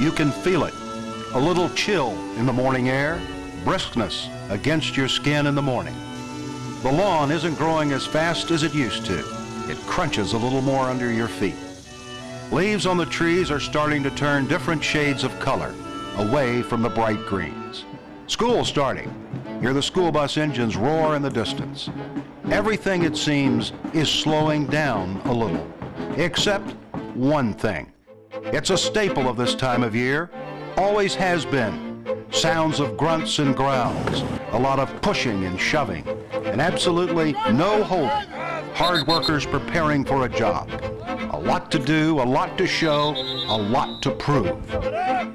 You can feel it. A little chill in the morning air, briskness against your skin in the morning. The lawn isn't growing as fast as it used to. It crunches a little more under your feet. Leaves on the trees are starting to turn different shades of color, away from the bright greens. School's starting. Hear the school bus engines roar in the distance. Everything, it seems, is slowing down a little, except one thing. It's a staple of this time of year, always has been. Sounds of grunts and growls, a lot of pushing and shoving, and absolutely no holding. Hard workers preparing for a job. A lot to do, a lot to show, a lot to prove.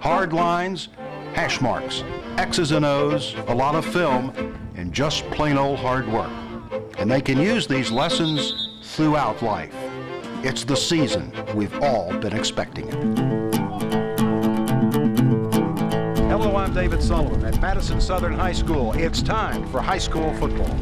Hard lines, hash marks, X's and O's, a lot of film, and just plain old hard work. And they can use these lessons throughout life. It's the season we've all been expecting it. Hello, I'm David Sullivan at Madison Southern High School. It's time for high school football.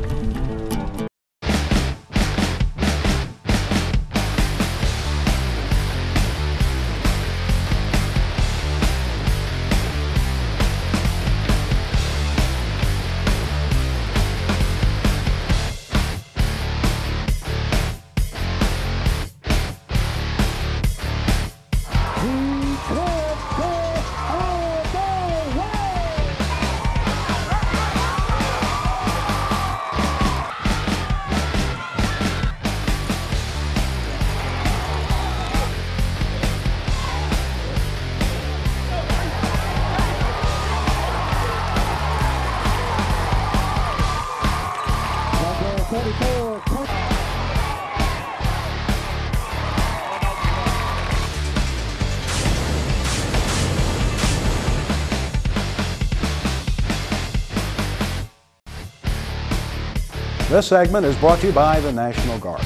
This segment is brought to you by the National Guard.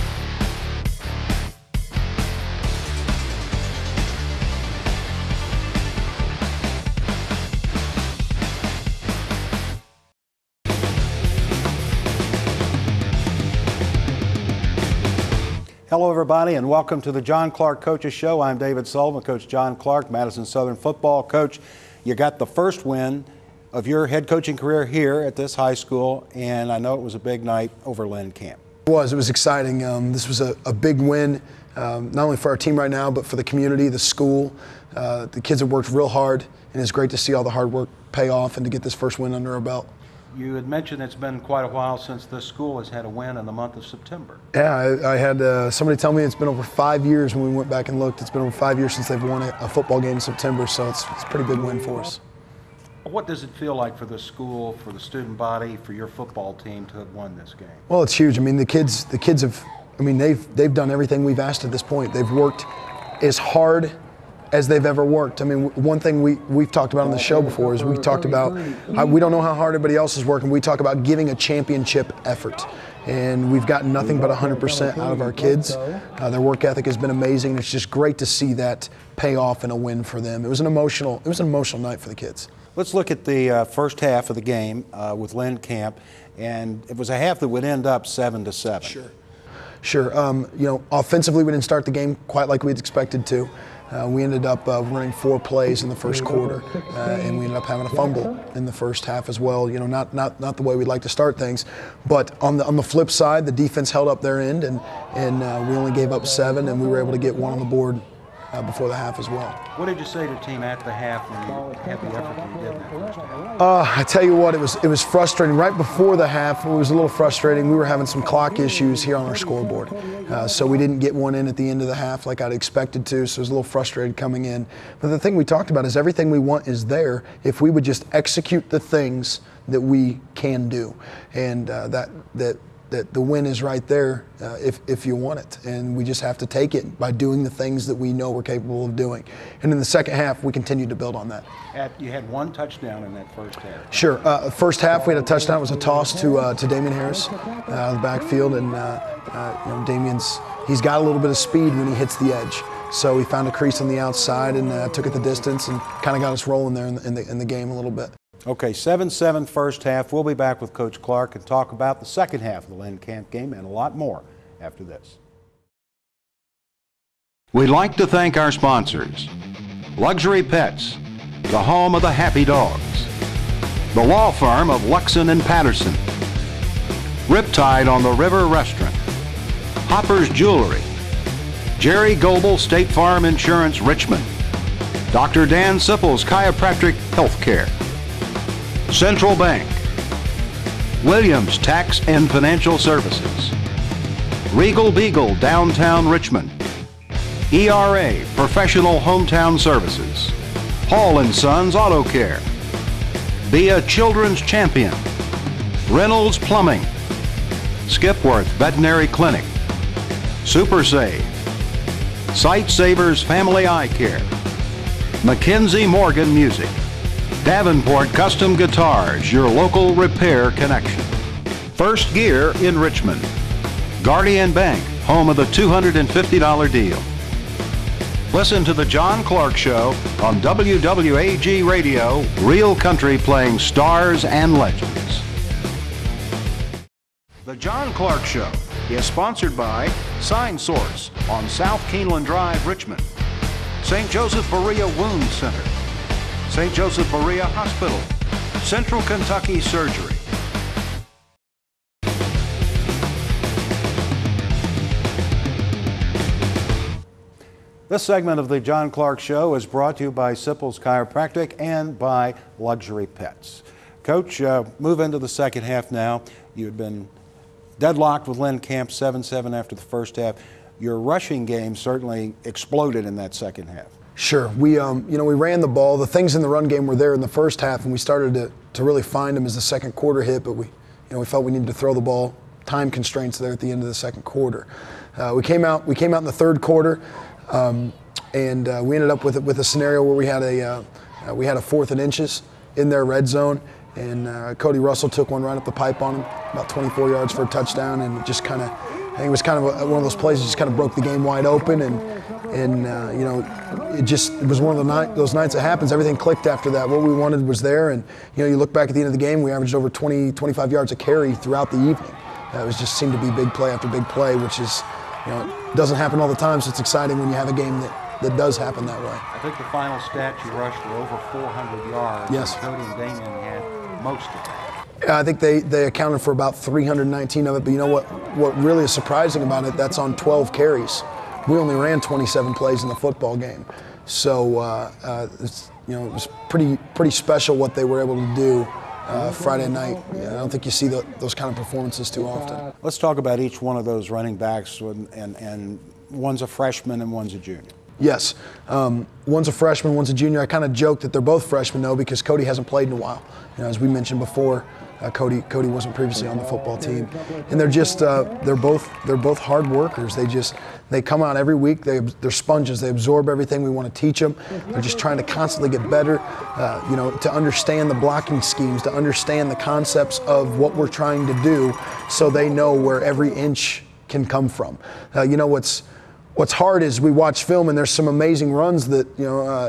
Hello everybody and welcome to the John Clark Coaches Show. I'm David Sullivan, Coach John Clark, Madison Southern football coach. You got the first win of your head coaching career here at this high school, and I know it was a big night over Lynn Camp. It was exciting. This was a big win, not only for our team right now, but for the community, the school. The kids have worked real hard, and it's great to see all the hard work pay off and to get this first win under our belt. You had mentioned it's been quite a while since this school has had a win in the month of September. Yeah, I had somebody tell me it's been over 5 years when we went back and looked. It's been over 5 years since they've won a football game in September, so it's a pretty big win for us. What does it feel like for the school, for the student body, for your football team to have won this game? Well, it's huge. I mean, the kids have, I mean, they've done everything we've asked at this point. They've worked as hard as they've ever worked. I mean, one thing we've talked about on the show before is we talked about we don't know how hard everybody else is working. We talk about giving a championship effort. And we've gotten nothing but 100% out of our kids. Their work ethic has been amazing. It's just great to see that pay off in a win for them. It was an emotional night for the kids. Let's look at the first half of the game with Lynn Camp, and it was a half that would end up 7-7. Sure. You know, offensively, we didn't start the game quite like we'd expected to. We ended up running 4 plays in the first quarter, and we ended up having a fumble in the first half as well. You know, not the way we'd like to start things, but on the flip side, the defense held up their end, and we only gave up 7, and we were able to get 1 on the board before the half as well. What did you say to the team at the half when you had the effort that you did in that first half? I tell you what, it was frustrating. Right before the half, it was a little frustrating. We were having some clock issues here on our scoreboard, so we didn't get one in at the end of the half like I'd expected to, so it was a little frustrated coming in. But the thing we talked about is everything we want is there if we would just execute the things that we can do, and that the win is right there if you want it. And we just have to take it by doing the things that we know we're capable of doing. And in the second half, we continued to build on that. You had 1 touchdown in that first half. Sure. First half, we had a touchdown. It was a toss to Damian Harris out of the backfield. And you know, Damian's, he's got a little bit of speed when he hits the edge. So he found a crease on the outside and took it the distance and kind of got us rolling there in the game a little bit. Okay, 7-7 first half. We'll be back with Coach Clark and talk about the second half of the Lynn Camp game and a lot more after this. We'd like to thank our sponsors. Luxury Pets, the home of the Happy Dogs. The law firm of Luxon and Patterson. Riptide on the River Restaurant. Hopper's Jewelry. Jerry Goebel State Farm Insurance, Richmond. Dr. Dan Sipples Chiropractic Healthcare. Central Bank. Williams Tax and Financial Services. Regal Beagle, downtown Richmond. ERA, Professional Hometown Services. Hall & Sons Auto Care. Be a Children's Champion. Reynolds Plumbing. Skipworth Veterinary Clinic. Super Save. Sight Savers Family Eye Care. Mackenzie Morgan Music. Davenport Custom Guitars, your local repair connection. First Gear in Richmond. Guardian Bank, home of the $250 deal. Listen to The John Clark Show on WWAG Radio, real country playing stars and legends. The John Clark Show is sponsored by Sign Source on South Keeneland Drive, Richmond. St. Joseph Berea Wound Center. St. Joseph Berea Hospital. Central Kentucky Surgery. This segment of the John Clark Show is brought to you by Sipples Chiropractic and by Luxury Pets. Coach, move into the second half now. You had been deadlocked with Lynn Camp 7-7 after the first half. Your rushing game certainly exploded in that second half. Sure. We ran the ball. The things in the run game were there in the first half, and we started to really find them as the second quarter hit, but we felt we needed to throw the ball. Time constraints there at the end of the second quarter. We came out in the third quarter. And we ended up with a scenario where we had a 4th and inches in their red zone, and Cody Russell took one right up the pipe on him, about 24 yards for a touchdown, and it just kind of, I think it was kind of one of those plays that just kind of broke the game wide open, and it was one of those nights that happens. Everything clicked after that. What we wanted was there, and you look back at the end of the game, we averaged over 25 yards a carry throughout the evening. It just seemed to be big play after big play, which is, it doesn't happen all the time, so it's exciting when you have a game that does happen that way. I think the final stat you rushed were over 400 yards. Yes. Cody and Damien had most of that. I think they accounted for about 319 of it, but you know what really is surprising about it, that's on 12 carries. We only ran 27 plays in the football game. So it was pretty special what they were able to do Friday night. I don't think you see those kind of performances too often. Let's talk about each one of those running backs, and one's a freshman and one's a junior. Yes, one's a freshman, one's a junior. I kind of joke that they're both freshmen though, because Cody hasn't played in a while. As we mentioned before, Cody wasn't previously on the football team, and they're just they're both hard workers. They come out every week. They're sponges. They absorb everything we want to teach them. They're just trying to constantly get better, to understand the blocking schemes, to understand the concepts of what we're trying to do, so they know where every inch can come from. What's hard is we watch film and there's some amazing runs that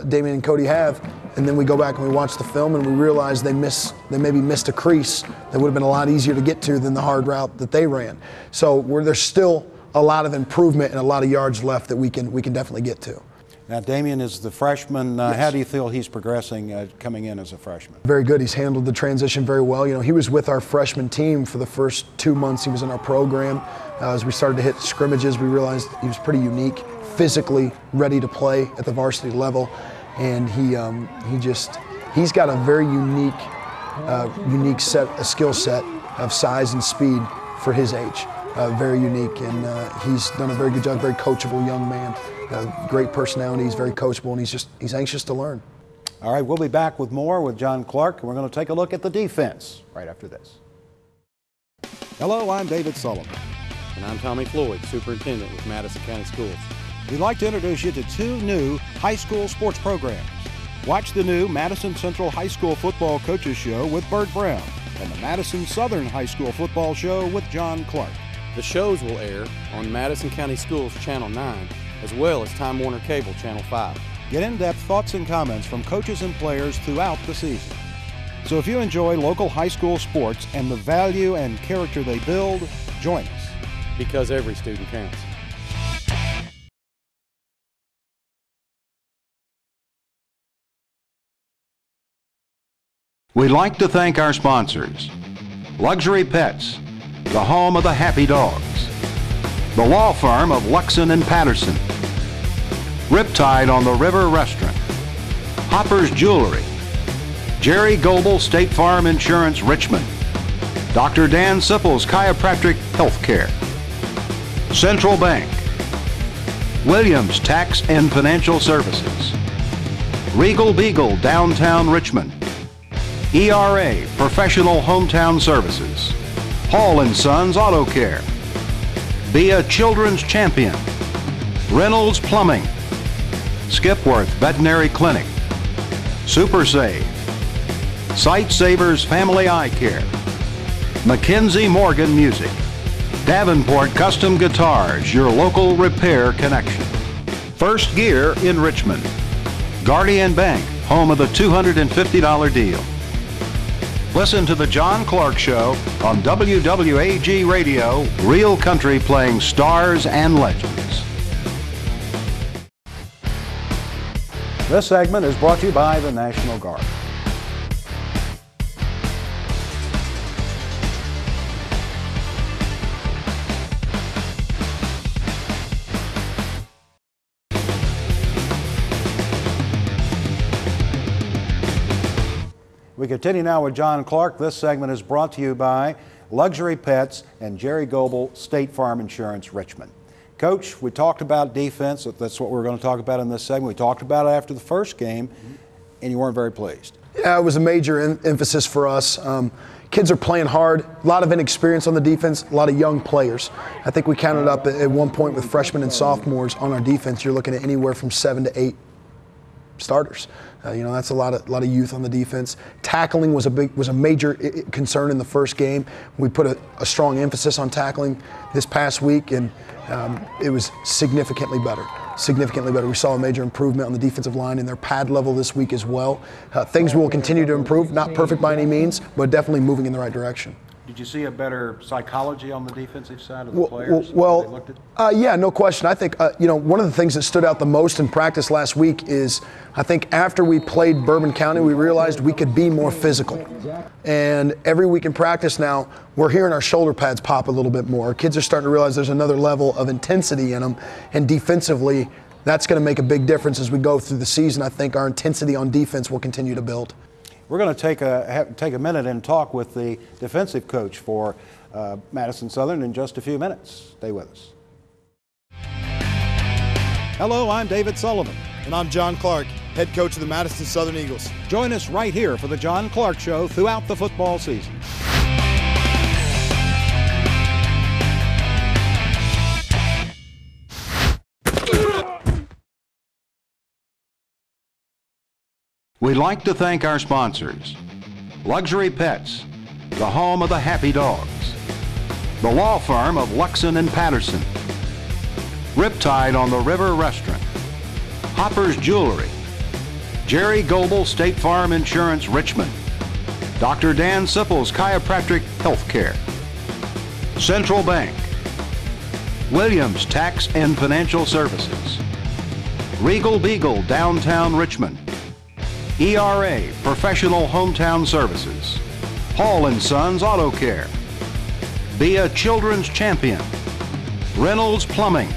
Damien and Cody have, and then we go back and we watch the film and we realize they maybe missed a crease that would have been a lot easier to get to than the hard route that they ran. So there's still a lot of improvement and a lot of yards left that we can definitely get to. Now, Damien is the freshman. Yes. How do you feel he's progressing coming in as a freshman? Very good. He's handled the transition very well. He was with our freshman team for the first 2 months he was in our program. As we started to hit scrimmages, we realized he was pretty unique, physically ready to play at the varsity level, and he's got a very unique skill set of size and speed for his age. Very unique, and he's done a very good job. Very coachable young man. Great personality. He's very coachable, and he's anxious to learn. All right, we'll be back with more with John Clark, and we're going to take a look at the defense right after this. Hello, I'm David Sullivan. And I'm Tommy Floyd, Superintendent with Madison County Schools. We'd like to introduce you to 2 new high school sports programs. Watch the new Madison Central High School Football Coaches Show with Bert Brown and the Madison Southern High School Football Show with John Clark. The shows will air on Madison County Schools Channel 9, as well as Time Warner Cable Channel 5. Get in-depth thoughts and comments from coaches and players throughout the season. So if you enjoy local high school sports and the value and character they build, join us. Because every student counts. We'd like to thank our sponsors: Luxury Pets, the home of the happy dogs; the law firm of Luxon and Patterson; Riptide on the River Restaurant; Hopper's Jewelry; Jerry Goebel State Farm Insurance Richmond; Dr. Dan Sipples Chiropractic Healthcare; Central Bank; Williams Tax and Financial Services; Regal Beagle Downtown Richmond; ERA Professional Hometown Services; Hall & Sons Auto Care; Be a Children's Champion; Reynolds Plumbing; Skipworth Veterinary Clinic; Super Save; Sight Savers Family Eye Care; Mackenzie Morgan Music; Davenport Custom Guitars, your local repair connection; First Gear in Richmond; Guardian Bank, home of the $250 deal. Listen to The John Clark Show on WWAG Radio, real country playing stars and legends. This segment is brought to you by the National Guard. We continue now with John Clark. This segment is brought to you by Luxury Pets and Jerry Goebel State Farm Insurance Richmond. Coach, we talked about defense. That's what we're going to talk about in this segment. We talked about it after the first game, and you weren't very pleased. Yeah, it was a major emphasis for us. Kids are playing hard, a lot of inexperience on the defense, a lot of young players. I think we counted up at one point with freshmen and sophomores on our defense, you're looking at anywhere from 7 to 8 starters. That's a lot of youth on the defense. Tackling was a major concern in the first game. We put a strong emphasis on tackling this past week, and it was significantly better. Significantly better. We saw a major improvement on the defensive line in their pad level this week as well. Things will continue to improve. Not perfect by any means, but definitely moving in the right direction. Did you see a better psychology on the defensive side of the players? Yeah, no question. I think, one of the things that stood out the most in practice last week is I think after we played Bourbon County, we realized we could be more physical. And every week in practice now, we're hearing our shoulder pads pop a little bit more. Our kids are starting to realize there's another level of intensity in them. And defensively, that's going to make a big difference as we go through the season. I think our intensity on defense will continue to build. We're going to take a minute and talk with the defensive coach for Madison Southern in just a few minutes. Stay with us. Hello, I'm David Sullivan. And I'm John Clark, head coach of the Madison Southern Eagles. Join us right here for the John Clark Show throughout the football season. We'd like to thank our sponsors: Luxury Pets, the home of the happy dogs; the law firm of Luxon and Patterson; Riptide on the River Restaurant; Hopper's Jewelry; Jerry Goebel State Farm Insurance Richmond; Dr. Dan Sipples Chiropractic Healthcare; Central Bank; Williams Tax and Financial Services; Regal Beagle Downtown Richmond; ERA Professional Hometown Services; Hall & Sons Auto Care; Be a Children's Champion; Reynolds Plumbing;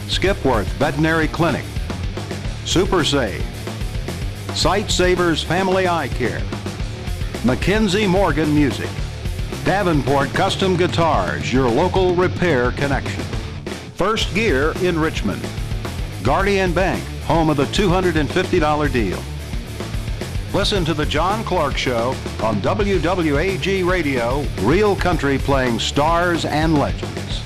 Skipworth Veterinary Clinic; Super Save; Sight Savers Family Eye Care; Mackenzie Morgan Music; Davenport Custom Guitars, your local repair connection; First Gear in Richmond; Guardian Bank, home of the $250 deal. Listen to The John Clark Show on WWAG Radio, real country playing stars and legends.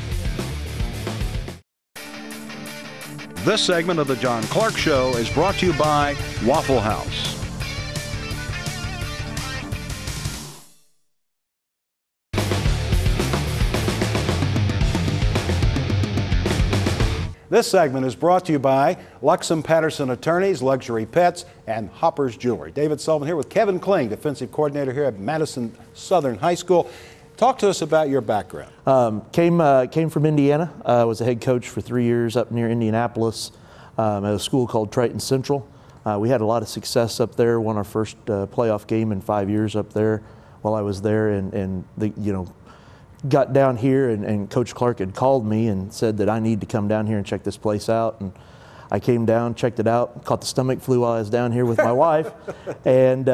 This segment of The John Clark Show is brought to you by Waffle House. This segment is brought to you by Luxon Patterson Attorneys, Luxury Pets, and Hopper's Jewelry. David Sullivan here with Kevin Kling, defensive coordinator here at Madison Southern High School. Talk to us about your background. Came from Indiana. Was a head coach for 3 years up near Indianapolis at a school called Triton Central. We had a lot of success up there. Won our first playoff game in 5 years up there while I was there, and got down here, and Coach Clark had called me and said that I need to come down here and check this place out. And I came down, checked it out, caught the stomach flu while I was down here with my wife, and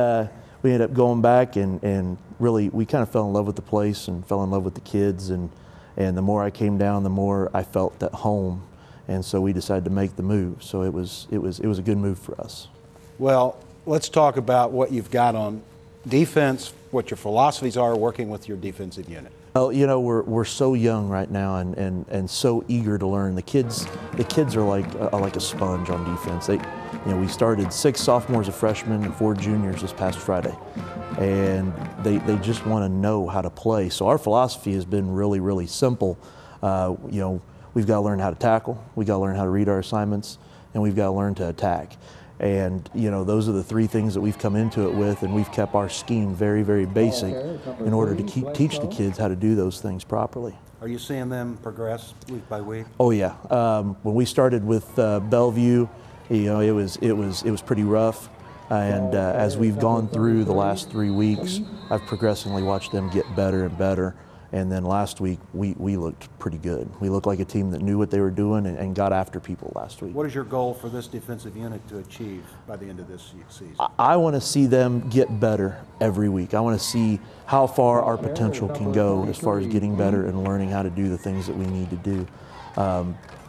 we ended up going back, and really we kind of fell in love with the place and fell in love with the kids, and the more I came down, the more I felt at home, and so we decided to make the move. So it was a good move for us. Well, let's talk about what you've got on defense, what your philosophies are working with your defensive unit. Well, we're so young right now, and so eager to learn. The kids are like a sponge on defense. We started 6 sophomores, a freshman, and 4 juniors this past Friday, and they just want to know how to play. So our philosophy has been really, really simple. We've got to learn how to tackle, we've got to learn how to read our assignments, and we've got to learn to attack. And those are the 3 things that we've come into it with, and we've kept our scheme very, very basic in order to teach the kids how to do those things properly. Are you seeing them progress week by week? Oh yeah. When we started with Bellevue, it was pretty rough, and as we've gone through the last 3 weeks, I've progressively watched them get better and better. And then last week, we looked pretty good. We looked like a team that knew what they were doing and got after people last week. What is your goal for this defensive unit to achieve by the end of this season? I want to see them get better every week. I want to see how far our potential can go as far as getting better and learning how to do the things that we need to do.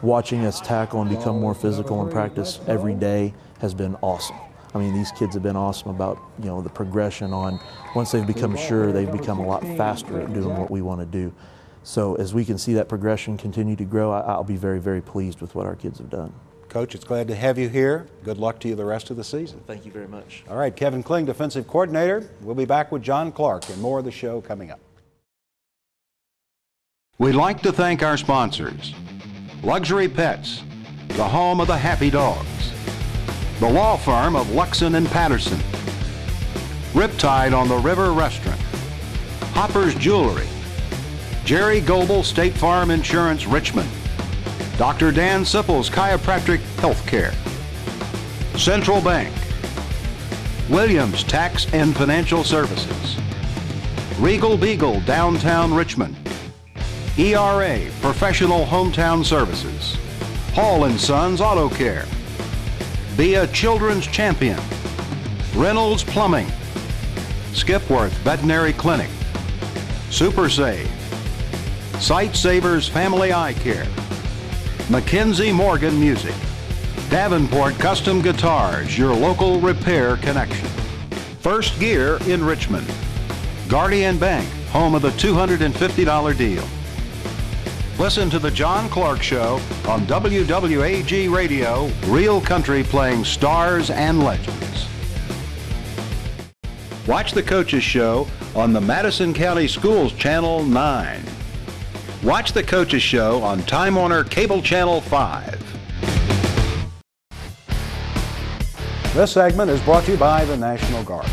Watching us tackle and become more physical in practice every day has been awesome. I mean, these kids have been awesome about, the progression on, once they've become sure, they've become a lot faster at doing what we want to do. So as we can see that progression continue to grow, I'll be very, very pleased with what our kids have done. Coach, it's glad to have you here. Good luck to you the rest of the season. Thank you very much. All right, Kevin Kling, defensive coordinator. We'll be back with John Clark and more of the show coming up. We'd like to thank our sponsors: Luxury Pets, the home of the happy dogs; the law firm of Luxon and Patterson; Riptide on the River Restaurant; Hopper's Jewelry; Jerry Goebel State Farm Insurance Richmond; Dr. Dan Sipples Chiropractic Healthcare; Central Bank; Williams Tax and Financial Services; Regal Beagle Downtown Richmond; ERA Professional Hometown Services; Hall & Sons Auto Care; Be a Children's Champion; Reynolds Plumbing; Skipworth Veterinary Clinic; Super Save; Sight Savers Family Eye Care; Mackenzie Morgan Music; Davenport Custom Guitars, your local repair connection; First Gear in Richmond; Guardian Bank, home of the $250 deal. Listen to the John Clark Show on WWAG Radio, real country playing stars and legends. Watch the Coaches Show on the Madison County Schools Channel 9. Watch the Coaches Show on Time Warner Cable Channel 5. This segment is brought to you by the National Guard.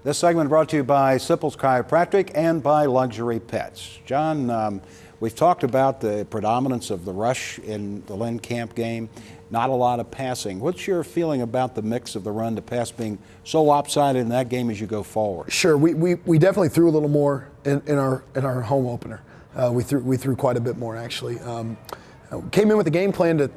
This segment brought to you by Sipples Chiropractic and by Luxury Pets. John, we've talked about the predominance of the rush in the Lynn Camp game, not a lot of passing. What's your feeling about the mix of the run to pass being so lopsided in that game as you go forward? Sure, we definitely threw a little more in our home opener. We threw quite a bit more actually. Came in with a game plan to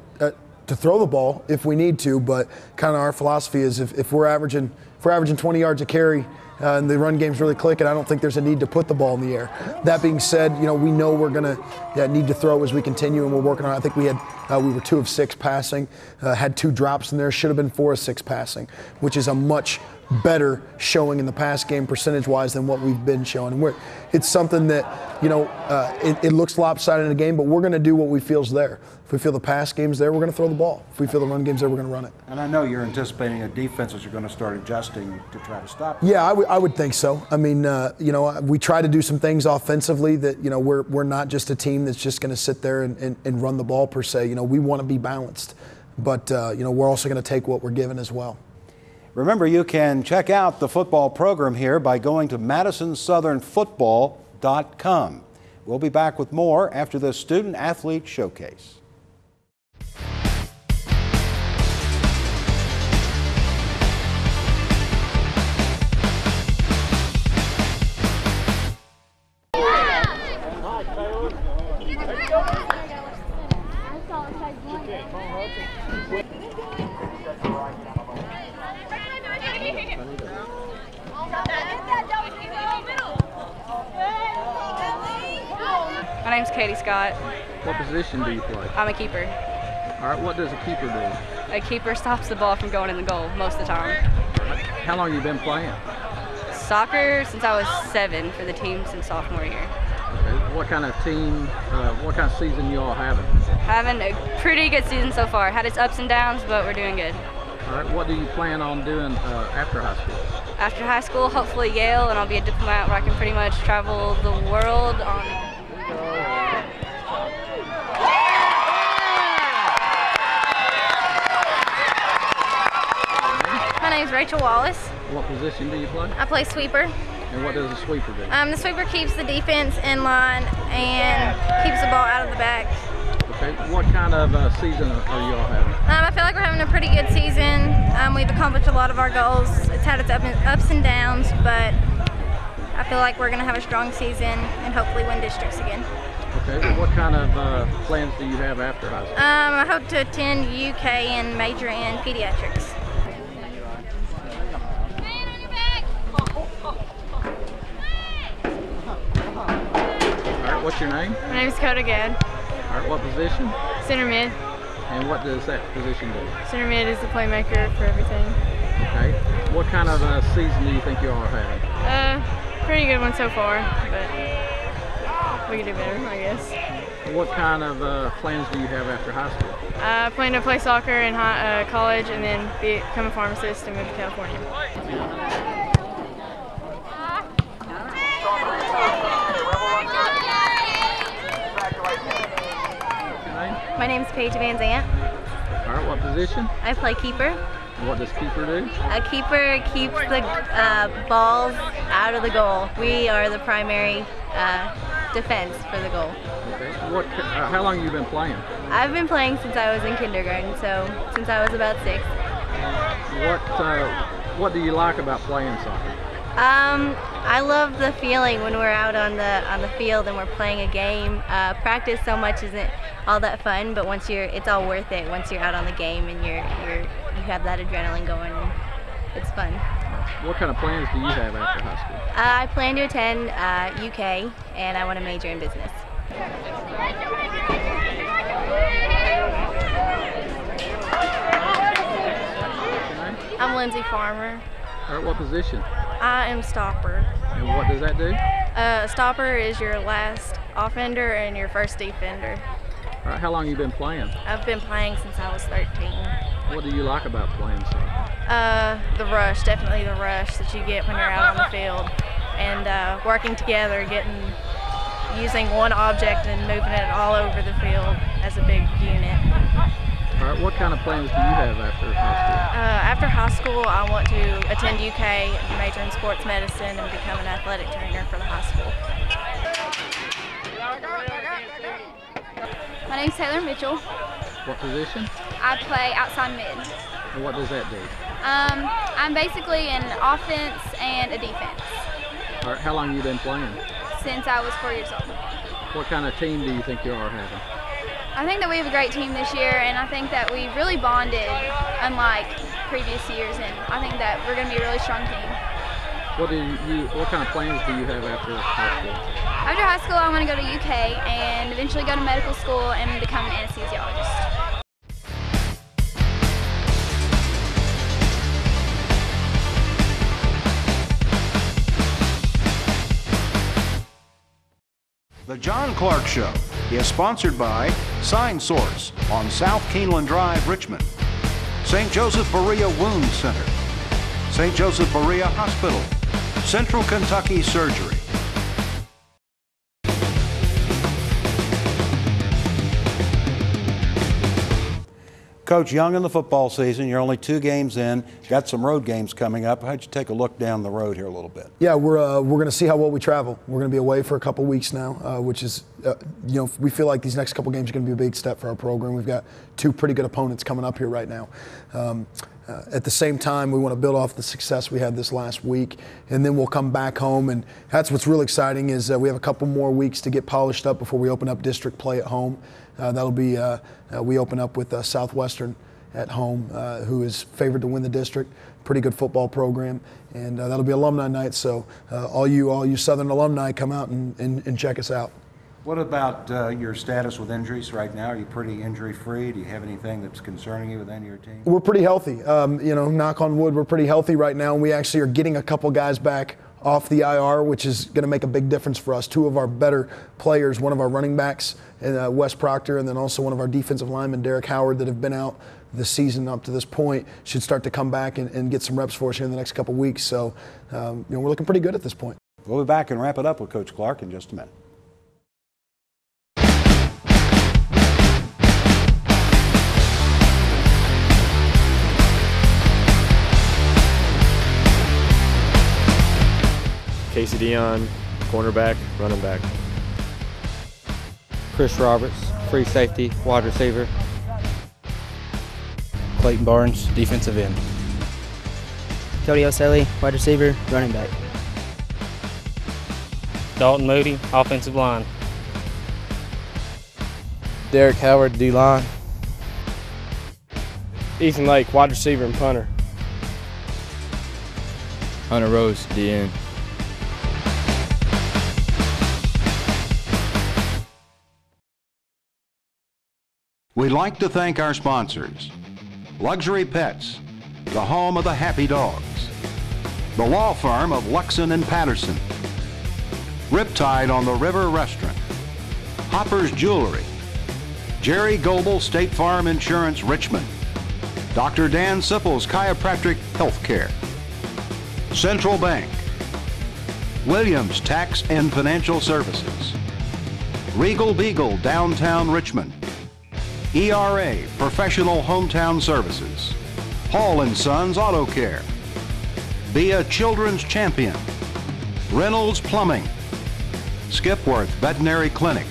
throw the ball if we need to, but kind of our philosophy is if we're averaging 20 yards a carry and the run game's really clicking, I don't think there's a need to put the ball in the air. That being said, we know we're gonna need to throw as we continue, and we're working on it. I think we were 2 of 6 passing, had 2 drops in there, should have been 4 of 6 passing, which is a much better showing in the pass game percentage-wise than what we've been showing. And it's something that, it looks lopsided in a game, but we're going to do what we feel is there. If we feel the pass game's there, we're going to throw the ball. If we feel the run game's there, we're going to run it. And I know you're anticipating that defenses are going to start adjusting to try to stop it. Yeah, I would think so. I mean, we try to do some things offensively that, we're not just a team that's just going to sit there and run the ball per se. We want to be balanced. but we're also going to take what we're given as well. Remember, you can check out the football program here by going to MadisonSouthernFootball.com. We'll be back with more after the Student Athlete Showcase. My name's Katie Scott. What position do you play? I'm a keeper. All right, what does a keeper do? A keeper stops the ball from going in the goal most of the time. How long have you been playing? Soccer since I was 7 for the team since sophomore year. Okay. What kind of team, what kind of season you all having? Having a pretty good season so far. Had its ups and downs, but we're doing good. All right, what do you plan on doing after high school? After high school, hopefully Yale, and I'll be a diplomat where I can pretty much travel the world on. My name's Rachel Wallace. What position do you play? I play sweeper. And what does a sweeper do? The sweeper keeps the defense in line and keeps the ball out of the back. Okay, what kind of season are you all having? I feel like we're having a pretty good season. We've accomplished a lot of our goals. It's had its ups and downs, but I feel like we're going to have a strong season and hopefully win districts again. Okay, well, what kind of plans do you have after high school? I hope to attend UK and major in pediatrics. All right, what's your name? My name is Coda Gad. All right, what position? Center mid. And what does that position do? Center mid is the playmaker for everything. Okay, what kind of season do you think you all are having? Pretty good one so far, but we can do better, I guess. What kind of plans do you have after high school? I plan to play soccer in college and then become a pharmacist and move to California. My name's Paige Van Zant. All right, what position? I play keeper. And what does keeper do? A keeper keeps the balls out of the goal. We are the primary defense for the goal. Okay. How long have you been playing? I've been playing since I was in kindergarten, so since I was about 6. What do you like about playing soccer? I love the feeling when we're out on the field and we're playing a game. Practice so much isn't all that fun, but it's all worth it once you're out on the game and you have that adrenaline going. And it's fun. What kind of plans do you have after high school? I plan to attend UK, and I want to major in business. I'm Lindsay Farmer. All right, what position? I am stopper. And what does that do? Stopper is your last offender and your first defender. All right, how long have you been playing? I've been playing since I was 13. What do you like about playing soccer? The rush, definitely the rush that you get when you're out on the field. And working together, using one object and moving it all over the field as a big unit. All right, what kind of plans do you have after high school? After high school, I want to attend UK, major in sports medicine, and become an athletic trainer for the high school. My name's Taylor Mitchell. What position? I play outside mid. And what does that do? I'm basically an offense and a defense. All right, how long have you been playing? Since I was 4 years old. What kind of team do you think you are having? I think that we have a great team this year, and I think that we really bonded, unlike previous years, and I think that we're going to be a really strong team. What kind of plans do you have after high school? After high school, I want to go to UK and eventually go to medical school and become an anesthesiologist. The John Clark Show is sponsored by Sign Source on South Keeneland Drive, Richmond, St. Joseph Berea Wound Center, St. Joseph Berea Hospital, Central Kentucky Surgery. Coach, young in the football season, you're only 2 games in, got some road games coming up. How'd you take a look down the road here a little bit? Yeah, we're going to see how well we travel. We're going to be away for a couple weeks now, which is, we feel like these next couple games are going to be a big step for our program. We've got 2 pretty good opponents coming up here right now. At the same time, we want to build off the success we had this last week, and then we'll come back home. And that's what's real exciting is we have a couple more weeks to get polished up before we open up district play at home. That'll be we open up with Southwestern at home, who is favored to win the district. Pretty good football program, and that'll be alumni night. So all you Southern alumni, come out and check us out. What about your status with injuries right now? Are you pretty injury-free? Do you have anything that's concerning you with any of your team? We're pretty healthy. Knock on wood, we're pretty healthy right now. And we actually are getting a couple guys back off the IR, which is going to make a big difference for us. 2 of our better players, one of our running backs, Wes Proctor, and then also one of our defensive linemen, Derek Howard, that have been out the season up to this point, should start to come back and get some reps for us here in the next couple of weeks. So, we're looking pretty good at this point. We'll be back and wrap it up with Coach Clark in just a minute. Casey Dion, cornerback, running back. Chris Roberts, free safety, wide receiver. Clayton Barnes, defensive end. Cody Oselli, wide receiver, running back. Dalton Moody, offensive line. Derek Howard, D-line. Ethan Lake, wide receiver and punter. Hunter Rose, DN. We'd like to thank our sponsors. Luxury Pets, the home of the happy dogs. The law firm of Luxon and Patterson. Riptide on the River Restaurant. Hopper's Jewelry. Jerry Goebel State Farm Insurance, Richmond. Dr. Dan Sipples Chiropractic Healthcare. Central Bank. Williams Tax and Financial Services. Regal Beagle, downtown Richmond. ERA, Professional Hometown Services. Hall & Sons Auto Care. Be a Children's Champion. Reynolds Plumbing. Skipworth Veterinary Clinic.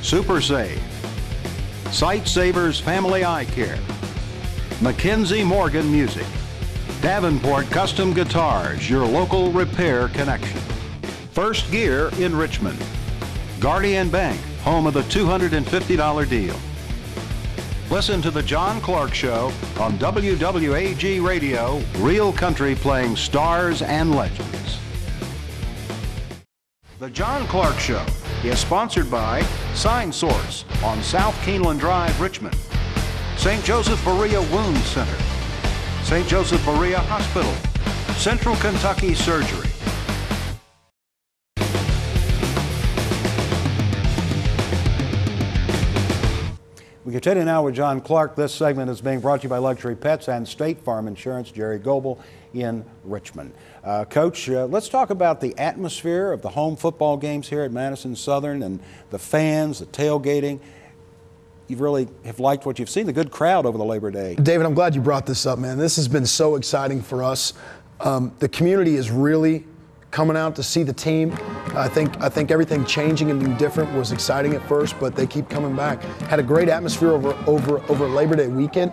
Super Save. Sight Savers Family Eye Care. Mackenzie Morgan Music. Davenport Custom Guitars, your local repair connection. First Gear in Richmond. Guardian Bank, home of the $250 deal. Listen to The John Clark Show on WWAG Radio, real country playing stars and legends. The John Clark Show is sponsored by Sign Source on South Keeneland Drive, Richmond. St. Joseph Berea Wound Center. St. Joseph Berea Hospital. Central Kentucky Surgery. We continue now with John Clark. This segment is being brought to you by Luxury Pets and State Farm Insurance, Jerry Goebel in Richmond. Coach, let's talk about the atmosphere of the home football games here at Madison Southern and the fans, the tailgating. You really have liked what you've seen, the good crowd over the Labor Day. David, I'm glad you brought this up, man. This has been so exciting for us. The community is really coming out to see the team. I think everything changing and being different was exciting at first, but they keep coming back. Had a great atmosphere over Labor Day weekend.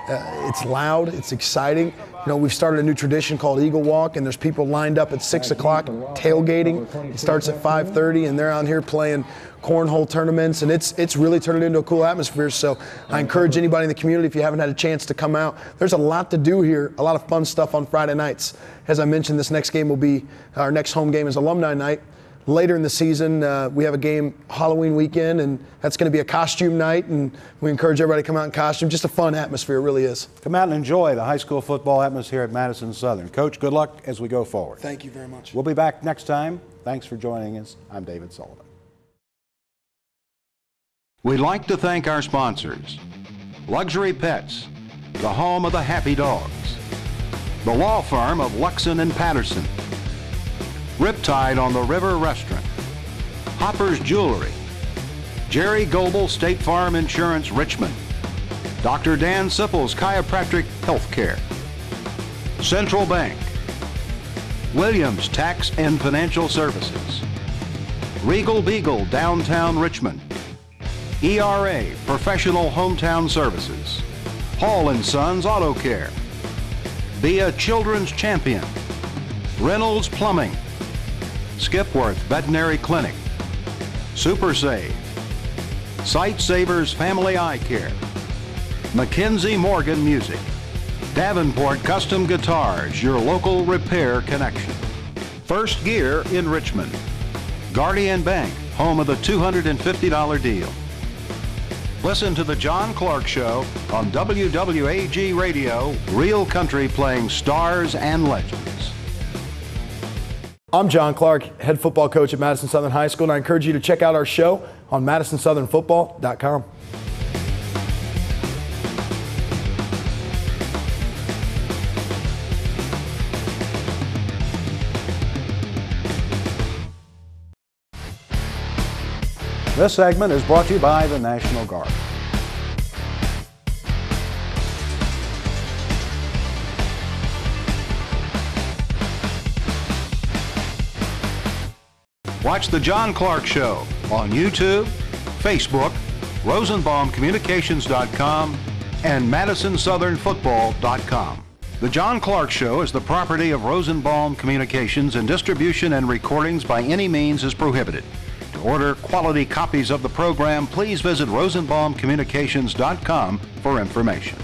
It's loud, it's exciting. You know, we've started a new tradition called Eagle Walk, and there's people lined up at 6 o'clock tailgating. It starts at 5:30, and they're out here playing cornhole tournaments, and it's really turned into a cool atmosphere. So I encourage anybody in the community, if you haven't had a chance to come out, there's a lot to do here, a lot of fun stuff on Friday nights. As I mentioned, this next game will be, our next home game is alumni night. Later in the season, we have a game Halloween weekend, and that's going to be a costume night, and we encourage everybody to come out in costume. Just a fun atmosphere, it really is. Come out and enjoy the high school football atmosphere here at Madison Southern. Coach, good luck as we go forward. Thank you very much. We'll be back next time. Thanks for joining us. I'm David Sullivan. We'd like to thank our sponsors. Luxury Pets, the home of the happy dogs. The law firm of Luxon and Patterson. Riptide on the River Restaurant. Hopper's Jewelry. Jerry Goebel State Farm Insurance, Richmond. Dr. Dan Sipples Chiropractic Healthcare, Central Bank, Williams Tax and Financial Services, Regal Beagle Downtown Richmond, ERA Professional Hometown Services, Hall & Sons Auto Care, Be a Children's Champion, Reynolds Plumbing, Skipworth Veterinary Clinic, Super Save, Sight Savers Family Eye Care, Mackenzie Morgan Music, Davenport Custom Guitars, your local repair connection, First Gear in Richmond, Guardian Bank, home of the $250 deal. Listen to The John Clark Show on WWAG Radio, real country playing stars and legends. I'm John Clark, head football coach at Madison Southern High School, and I encourage you to check out our show on MadisonSouthernFootball.com. This segment is brought to you by the National Guard. Watch The John Clark Show on YouTube, Facebook, RosenbaumCommunications.com, and MadisonSouthernFootball.com. The John Clark Show is the property of Rosenbaum Communications, and distribution and recordings by any means is prohibited. To order quality copies of the program, please visit RosenbaumCommunications.com for information.